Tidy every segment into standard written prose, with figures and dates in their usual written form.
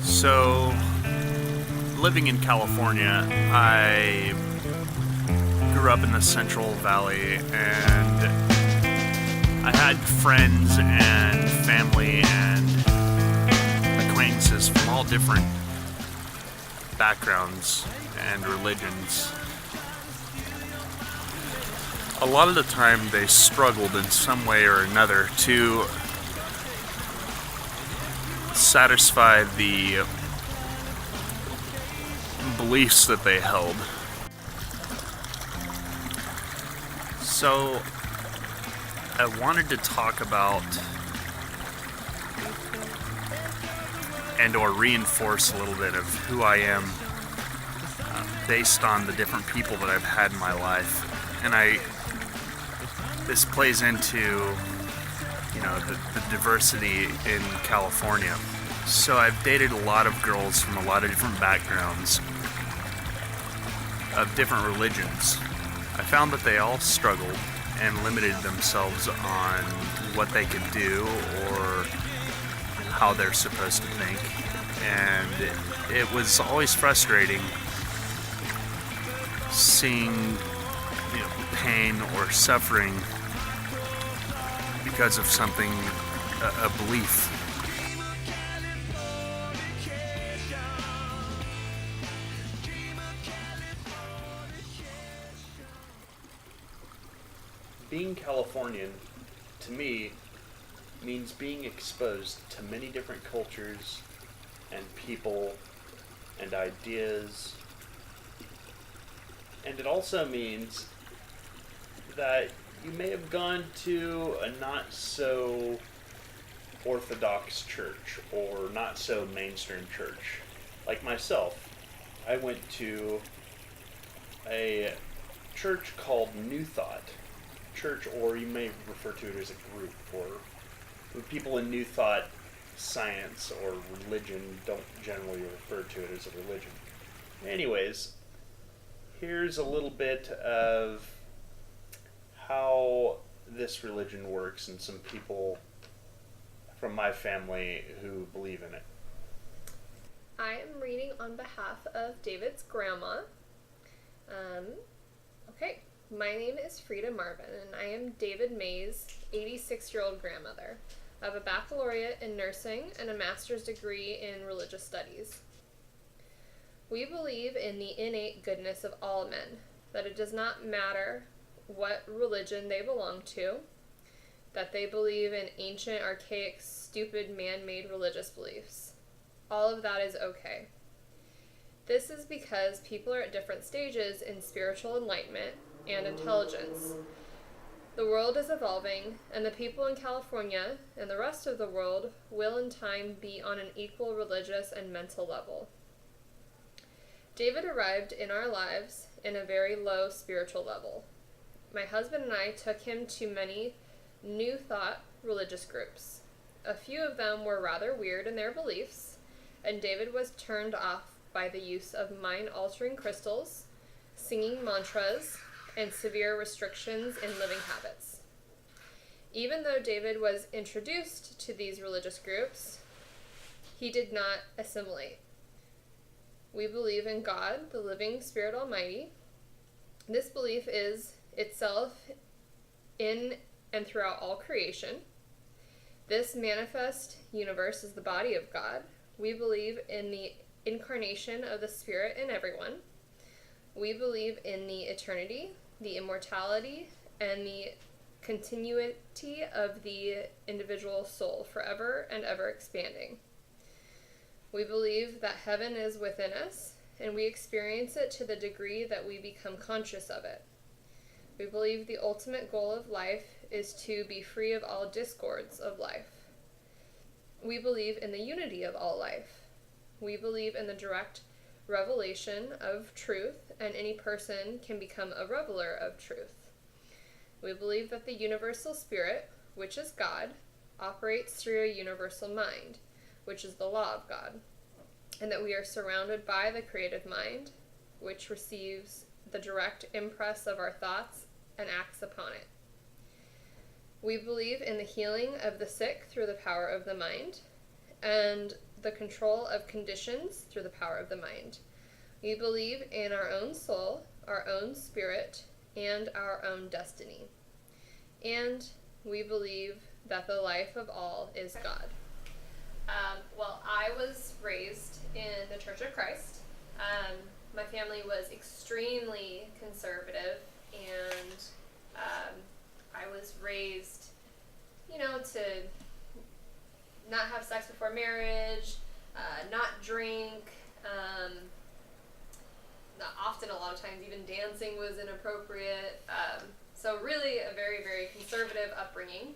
So, living in California, I grew up in the Central Valley and I had friends and family and acquaintances from all different backgrounds and religions. A lot of the time they struggled in some way or another to satisfy the beliefs that they held. So I wanted to talk about and or reinforce a little bit of who I am based on the different people that I've had in my life. And this plays into the diversity in California. So I've dated a lot of girls from a lot of different backgrounds, of different religions. I found that they all struggled and limited themselves on what they could do or how they're supposed to think. And it was always frustrating seeing pain or suffering because of something, a belief. Being Californian, to me, means being exposed to many different cultures and people and ideas. And it also means that you may have gone to a not so orthodox church or not so mainstream church. Like myself, I went to a church called New Thought Church, or you may refer to it as a group, or people in New Thought science or religion don't generally refer to it as a religion. Anyways, here's a little bit of how this religion works and some people from my family who believe in it. I am reading on behalf of David's grandma. My name is Frida Marvin, and I am David May's 86-year-old grandmother. I have a baccalaureate in nursing and a master's degree in religious studies. We believe in the innate goodness of all men, that it does not matter what religion they belong to, that they believe in ancient, archaic, stupid, man-made religious beliefs. All of that is okay. This is because people are at different stages in spiritual enlightenment and intelligence. The world is evolving, and the people in California and the rest of the world will in time be on an equal religious and mental level. David arrived in our lives in a very low spiritual level. My husband and I took him to many New Thought religious groups. A few of them were rather weird in their beliefs, and David was turned off by the use of mind-altering crystals, singing mantras, and severe restrictions in living habits. Even though David was introduced to these religious groups, he did not assimilate. We believe in God, the living Spirit Almighty. This belief is itself in and throughout all creation. This manifest universe is the body of God. We believe in the incarnation of the Spirit in everyone. We believe in the eternity, the immortality, and the continuity of the individual soul, forever and ever expanding. We believe that heaven is within us, and we experience it to the degree that we become conscious of it. We believe the ultimate goal of life is to be free of all discords of life. We believe in the unity of all life. We believe in the direct revelation of truth, and any person can become a reveler of truth. We believe that the universal spirit, which is God, operates through a universal mind, which is the law of God, and that we are surrounded by the creative mind, which receives the direct impress of our thoughts and acts upon it. We believe in the healing of the sick through the power of the mind, and the control of conditions through the power of the mind. We believe in our own soul, our own spirit, and our own destiny. And we believe that the life of all is God. Well, I was raised in the Church of Christ. My family was extremely conservative, and I was raised, to not have sex before marriage, not drink. Often, a lot of times, even dancing was inappropriate. So really a very, very conservative upbringing.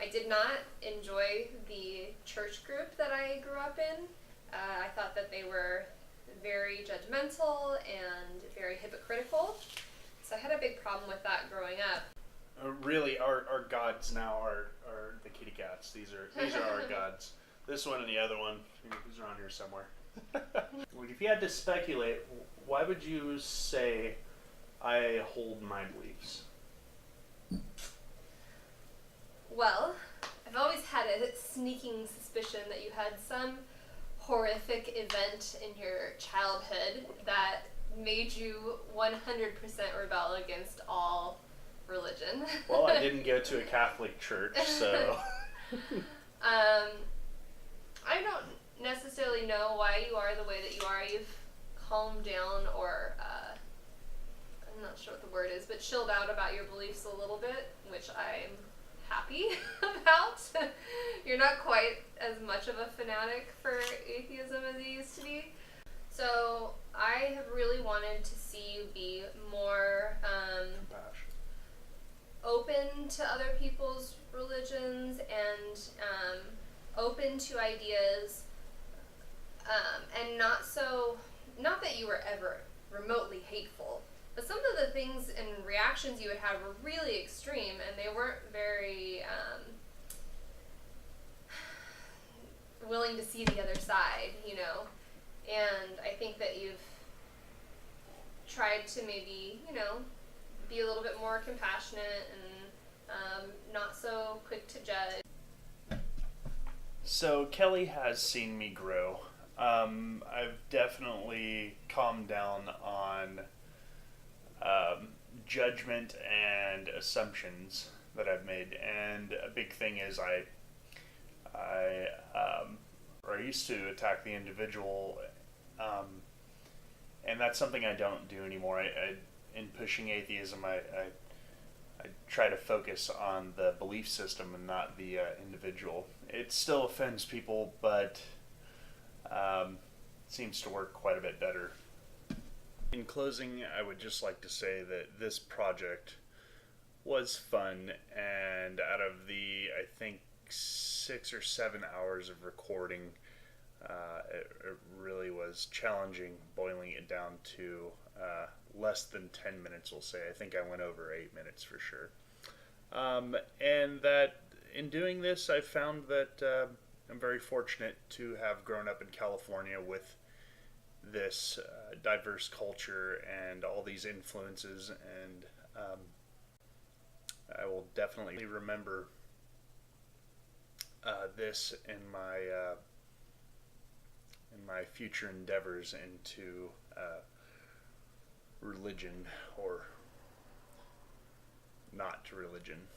I did not enjoy the church group that I grew up in. I thought that they were very judgmental and very hypocritical. So I had a big problem with that growing up. Really, our gods now are the kitty cats. These are our gods. This one and the other one. These are on here somewhere. If you had to speculate, why would you say I hold my beliefs? Well, I've always had a sneaking suspicion that you had some horrific event in your childhood that made you 100% rebel against all religion. Well, I didn't go to a Catholic church, so... I don't necessarily know why you are the way that you are. You've calmed down, or I'm not sure what the word is, but chilled out about your beliefs a little bit, which I'm happy about. You're not quite as much of a fanatic for atheism as you used to be. So I have really wanted to see you be more open to other people's religions and open to ideas, and not that you were ever remotely hateful, but some of the things and reactions you would have were really extreme, and they weren't very willing to see the other side, and I think that you've tried to maybe, be a little bit more compassionate and not so quick to judge. So Kelly has seen me grow. I've definitely calmed down on judgment and assumptions that I've made, and a big thing is I used to attack the individual, and that's something I don't do anymore. In pushing atheism, I try to focus on the belief system and not the individual. It still offends people, but seems to work quite a bit better. In closing, I would just like to say that this project was fun, and out of the, I think, 6 or 7 hours of recording, it really was challenging boiling it down to less than 10 minutes, we'll say. I think I went over 8 minutes for sure. And that in doing this, I found that I'm very fortunate to have grown up in California with this diverse culture and all these influences, and I will definitely remember this in my future endeavors into religion or not religion.